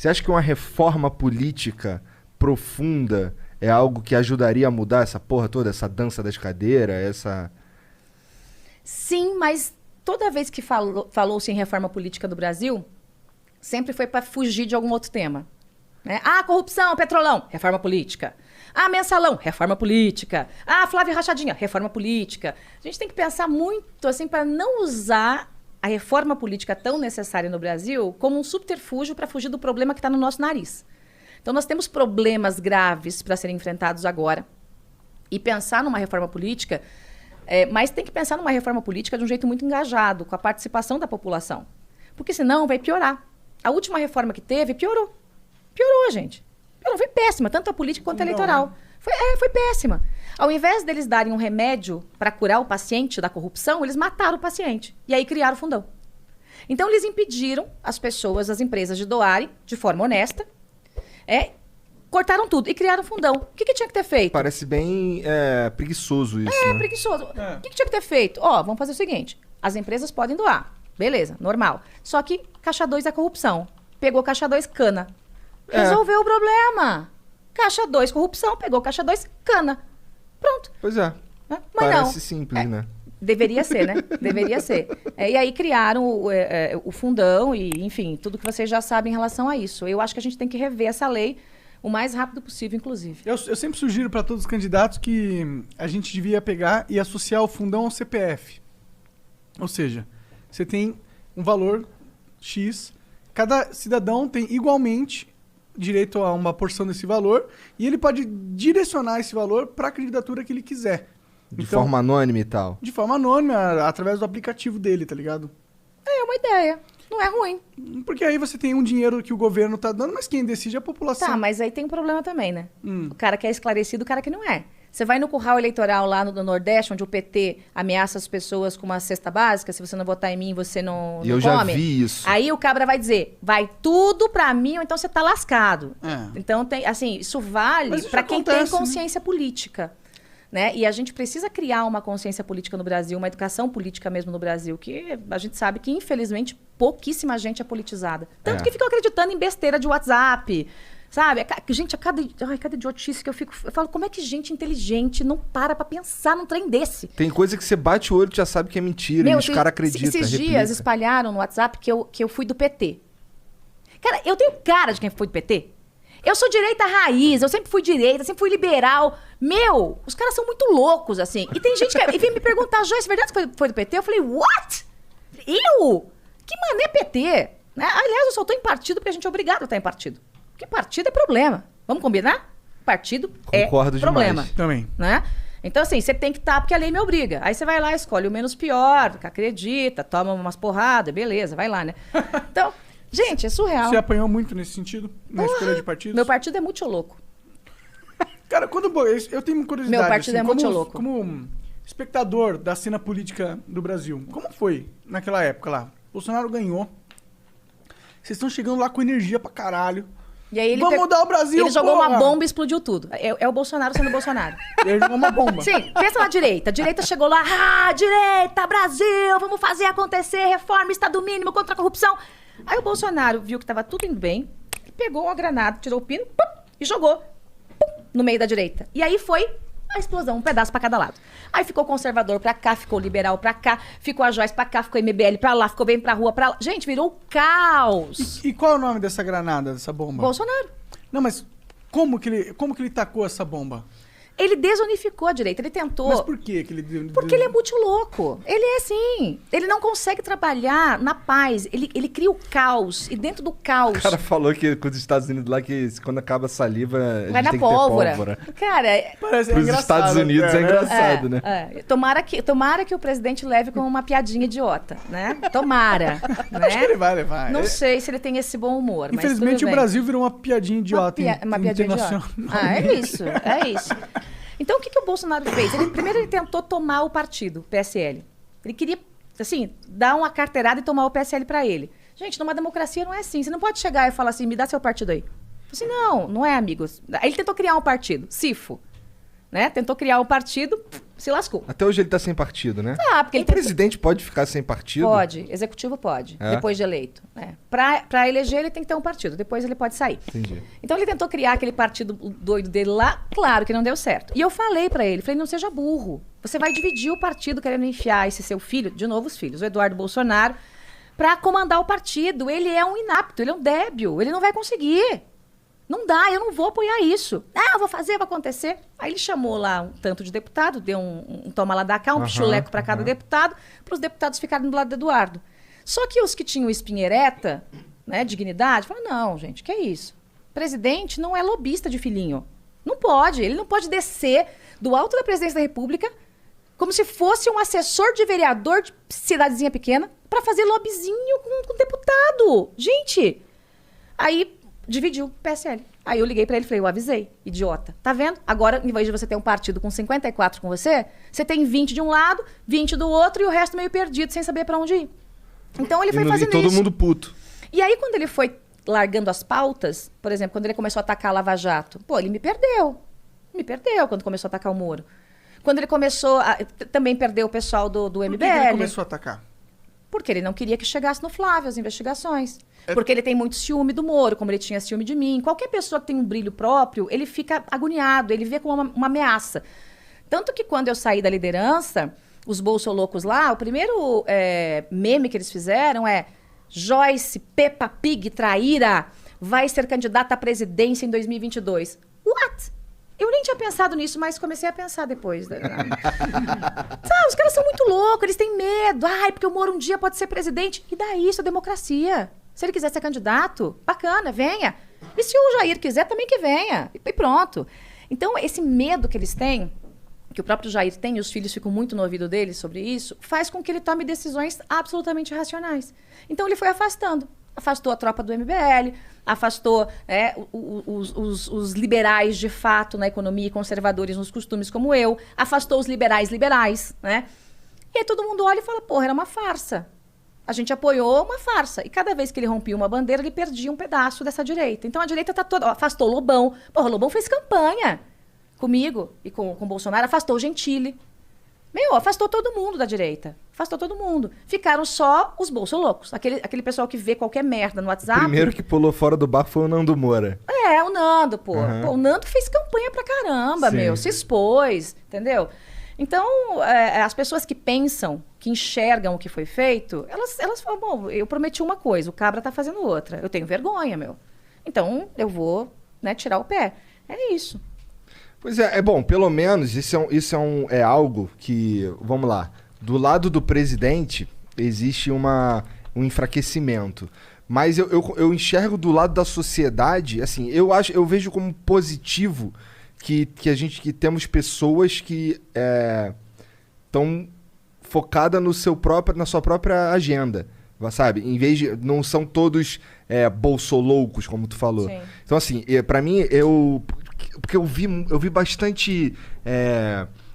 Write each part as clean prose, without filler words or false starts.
Você acha que uma reforma política profunda é algo que ajudaria a mudar essa porra toda, essa dança das cadeiras, essa... Sim, mas toda vez que falou-se em reforma política do Brasil, sempre foi para fugir de algum outro tema. Né? Ah, corrupção, petrolão, reforma política. Ah, mensalão, reforma política. Ah, Flávio Rachadinha, reforma política. A gente tem que pensar muito assim para não usar a reforma política tão necessária no Brasil como um subterfúgio para fugir do problema que está no nosso nariz. Então, nós temos problemas graves para serem enfrentados agora. E pensar numa reforma política, mas tem que pensar numa reforma política de um jeito muito engajado, com a participação da população. Porque senão vai piorar. A última reforma que teve piorou. Piorou, gente. Piorou, foi péssima, tanto a política quanto a eleitoral. Foi péssima. Ao invés deles darem um remédio para curar o paciente da corrupção, eles mataram o paciente. E aí criaram o fundão. Então, eles impediram as pessoas, as empresas de doarem de forma honesta. Cortaram tudo e criaram um fundão. O que tinha que ter feito? Parece bem preguiçoso isso, né? Preguiçoso. O que tinha que ter feito? Vamos fazer o seguinte. As empresas podem doar. Beleza, normal. Só que caixa 2 é corrupção. Pegou caixa 2, cana. Resolveu o problema. Caixa 2, corrupção. Pegou caixa 2, cana. Pronto. Pois é. Mas parece simples, né? Deveria ser, né? Deveria ser. E aí criaram o fundão e, enfim, tudo que vocês já sabem em relação a isso. Eu acho que a gente tem que rever essa lei o mais rápido possível, inclusive. Eu sempre sugiro para todos os candidatos que a gente devia pegar e associar o fundão ao CPF. Ou seja, você tem um valor X, cada cidadão tem igualmente direito a uma porção desse valor e ele pode direcionar esse valor para a candidatura que ele quiser. De forma anônima e tal. De forma anônima, através do aplicativo dele, tá ligado? É uma ideia. Não é ruim. Porque aí você tem um dinheiro que o governo tá dando, mas quem decide é a população. Tá, mas aí tem um problema também, né? O cara que é esclarecido, o cara que não é. Você vai no curral eleitoral lá no Nordeste, onde o PT ameaça as pessoas com uma cesta básica, se você não votar em mim, você não come. Eu já vi isso. Aí o cabra vai dizer, vai tudo pra mim, ou então você tá lascado. Então, isso vale pra quem tem consciência política. Né? E a gente precisa criar uma consciência política no Brasil, uma educação política mesmo no Brasil, que a gente sabe que, infelizmente, pouquíssima gente é politizada. Tanto que ficam acreditando em besteira de WhatsApp, sabe? Gente, cada idiotice que eu falo, como é que gente inteligente não para pra pensar num trem desse? Tem coisa que você bate o olho e já sabe que é mentira, e os caras acreditam. Esses dias espalharam no WhatsApp que eu fui do PT. Cara, eu tenho cara de quem foi do PT. Eu sou direita raiz, eu sempre fui direita, sempre fui liberal. Os caras são muito loucos, assim. E tem gente que vem me perguntar, Joyce, verdade que foi do PT? Eu falei, what? Eu? Que mané PT? Né? Aliás, eu só tô em partido porque a gente é obrigado a estar em partido. Porque partido é problema. Vamos combinar? Partido Concordo é problema. Demais. Também. Né? Então, assim, você tem que estar porque a lei me obriga. Aí você vai lá, escolhe o menos pior, que acredita, toma umas porradas, beleza, vai lá, né? Então... Gente, é surreal. Você apanhou muito nesse sentido? Na escolha de partidos? Meu partido é muito louco. Cara, eu tenho curiosidade. Meu partido assim, é muito louco. Como espectador da cena política do Brasil, como foi naquela época lá? Bolsonaro ganhou. Vocês estão chegando lá com energia pra caralho. E aí Vamos mudar o Brasil, Ele jogou porra! uma bomba e explodiu tudo. É o Bolsonaro sendo Bolsonaro. Ele jogou uma bomba. Sim, pensa na direita. A direita chegou lá, direita, Brasil, vamos fazer acontecer, reforma, estado mínimo contra a corrupção. Aí o Bolsonaro viu que tava tudo indo bem, pegou uma granada, tirou o pino, e jogou no meio da direita. E aí foi a explosão, um pedaço pra cada lado. Aí ficou conservador pra cá, ficou liberal pra cá, ficou a Joyce pra cá, ficou MBL pra lá, ficou bem pra rua pra lá. Gente, virou caos. E qual é o nome dessa granada, dessa bomba? Bolsonaro. Não, mas como que ele tacou essa bomba? Ele desunificou a direita, ele tentou... Mas por quê que ele... Porque ele é muito louco. Ele é assim. Ele não consegue trabalhar na paz. Ele cria o caos. E dentro do caos... O cara falou que com os Estados Unidos lá, que quando acaba a saliva, a vai gente na tem pólvora. que ter pólvora. Cara... Parece Pros Estados Unidos é engraçado, né? Tomara que o presidente leve com uma piadinha idiota, né? Tomara. Né? Acho que ele vai levar. Não sei se ele tem esse bom humor, infelizmente, mas tudo o bem. Brasil virou uma piadinha idiota. Uma piadinha idiota. É isso. Então, o que o Bolsonaro fez? Primeiro, ele tentou tomar o partido, o PSL. Ele queria, assim, dar uma carteirada e tomar o PSL pra ele. Gente, numa democracia não é assim. Você não pode chegar e falar assim, me dá seu partido aí. Assim, não é, amigos. Aí ele tentou criar um partido, CIFO. Né? Tentou criar um partido, se lascou. Até hoje ele tá sem partido, né? Ah, porque O presidente pode ficar sem partido? Pode, executivo pode, depois de eleito. Pra eleger, ele tem que ter um partido, depois ele pode sair. Entendi. Então ele tentou criar aquele partido doido dele lá, claro que não deu certo. E eu falei pra ele, não seja burro. Você vai dividir o partido querendo enfiar esse seu filho, de novo os filhos, o Eduardo Bolsonaro, pra comandar o partido. Ele é um inapto, ele é um débil, ele não vai conseguir. Não dá, eu não vou apoiar isso. Eu vou fazer, vai acontecer. Aí ele chamou lá um tanto de deputado, deu um toma lá da cá, um pichuleco para cada deputado, para os deputados ficarem do lado do Eduardo. Só que os que tinham espinha ereta, né, dignidade, falaram, não, gente, que é isso? Presidente não é lobista de filhinho. Não pode, ele não pode descer do alto da presidência da República como se fosse um assessor de vereador de cidadezinha pequena para fazer lobbyzinho com deputado. Gente, aí dividiu o PSL. Aí eu liguei pra ele e falei, eu avisei, idiota. Tá vendo? Agora, em vez de você ter um partido com 54 com você, você tem 20 de um lado, 20 do outro e o resto meio perdido, sem saber pra onde ir. Então ele foi fazendo isso. E todo mundo puto. E aí, quando ele foi largando as pautas, por exemplo, quando ele começou a atacar a Lava Jato, ele me perdeu. Me perdeu quando começou a atacar o Moro. Quando ele começou a... Também perdeu o pessoal do MBL. Por que ele começou a atacar? Porque ele não queria que chegasse no Flávio as investigações. Porque ele tem muito ciúme do Moro, como ele tinha ciúme de mim. Qualquer pessoa que tem um brilho próprio, ele fica agoniado, ele vê como uma ameaça. Tanto que quando eu saí da liderança, os bolsolocos lá, o primeiro meme que eles fizeram é Joyce, Peppa Pig, traíra, vai ser candidata à presidência em 2022. What? Eu nem tinha pensado nisso, mas comecei a pensar depois. Sabe, os caras são muito loucos, eles têm medo. Ai, porque o Moro um dia pode ser presidente. E daí, isso é democracia. Se ele quiser ser candidato, bacana, venha. E se o Jair quiser, também que venha. E pronto. Então, esse medo que eles têm, que o próprio Jair tem, e os filhos ficam muito no ouvido dele sobre isso, faz com que ele tome decisões absolutamente irracionais. Então, ele foi afastando. Afastou a tropa do MBL, afastou os liberais de fato na economia e conservadores nos costumes como eu, afastou os liberais, né? E aí todo mundo olha e fala, porra, era uma farsa. A gente apoiou uma farsa. E cada vez que ele rompia uma bandeira, ele perdia um pedaço dessa direita. Então a direita tá toda... Afastou o Lobão. Porra, o Lobão fez campanha comigo e com o Bolsonaro. Afastou o Gentili. Afastou todo mundo da direita. Afastou todo mundo. Ficaram só os bolsolocos. Aquele pessoal que vê qualquer merda no WhatsApp. O primeiro que pulou fora do barco foi o Nando Moura. O Nando, pô. Pô, o Nando fez campanha pra caramba, Sim. Se expôs, entendeu? Então, as pessoas que pensam, que enxergam o que foi feito, elas falam, bom, eu prometi uma coisa, o cabra tá fazendo outra. Eu tenho vergonha, Então, eu vou, tirar o pé. É isso. Pois é bom, pelo menos isso é algo que, vamos lá, do lado do presidente existe um enfraquecimento. Mas eu enxergo do lado da sociedade, assim, eu vejo como positivo que temos pessoas que estão focadas na sua própria agenda, sabe? Em vez de... Não são todos bolsoloucos, como tu falou. Sim. Então, assim, pra mim, porque eu vi bastante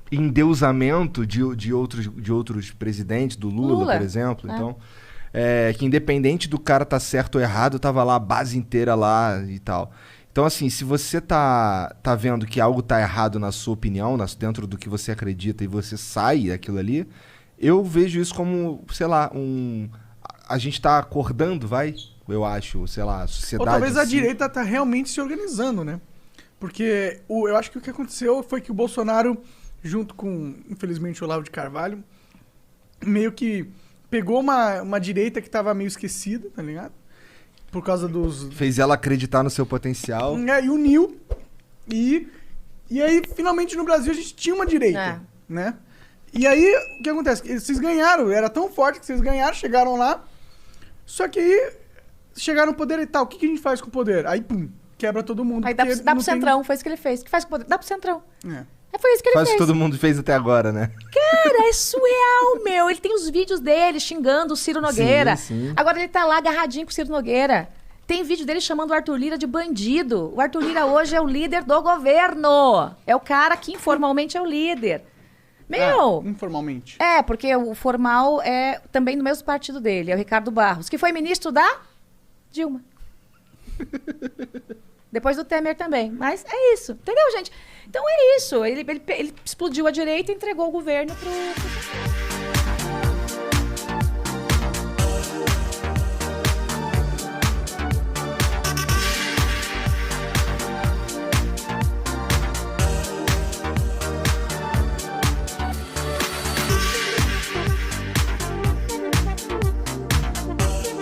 endeusamento de outros presidentes, do Lula, por exemplo. Então, que independente do cara tá certo ou errado, tava lá a base inteira lá e tal. Então, assim, se você tá vendo que algo tá errado na sua opinião, dentro do que você acredita, e você sai daquilo ali, eu vejo isso como, sei lá, a gente tá acordando, eu acho, sei lá, a sociedade... Ou talvez a direita tá realmente se organizando, né? Porque eu acho que o que aconteceu foi que o Bolsonaro, junto com, infelizmente, o Olavo de Carvalho, meio que pegou uma direita que tava meio esquecida, tá ligado? Por causa dos... Fez ela acreditar no seu potencial. E uniu. E aí, finalmente, no Brasil, a gente tinha uma direita, né? E aí, o que acontece? Vocês ganharam, era tão forte que vocês ganharam, chegaram lá, só que aí chegaram no poder e tal. O que a gente faz com o poder? Aí, pum, quebra todo mundo. Aí dá pro Centrão, foi isso que ele fez. O que faz com o poder? Dá pro Centrão. Foi isso que ele Faz fez. o que todo mundo fez até agora, né? Cara, é surreal, Ele tem os vídeos dele xingando o Ciro Nogueira. Sim. Agora ele tá lá agarradinho com o Ciro Nogueira. Tem vídeo dele chamando o Arthur Lira de bandido. O Arthur Lira hoje é o líder do governo. É o cara que informalmente é o líder. Informalmente. Porque o formal é também do mesmo partido dele. É o Ricardo Barros, que foi ministro da Dilma. Depois do Temer também. Mas é isso. Entendeu, gente? Então é isso. Ele explodiu a direita e entregou o governo pro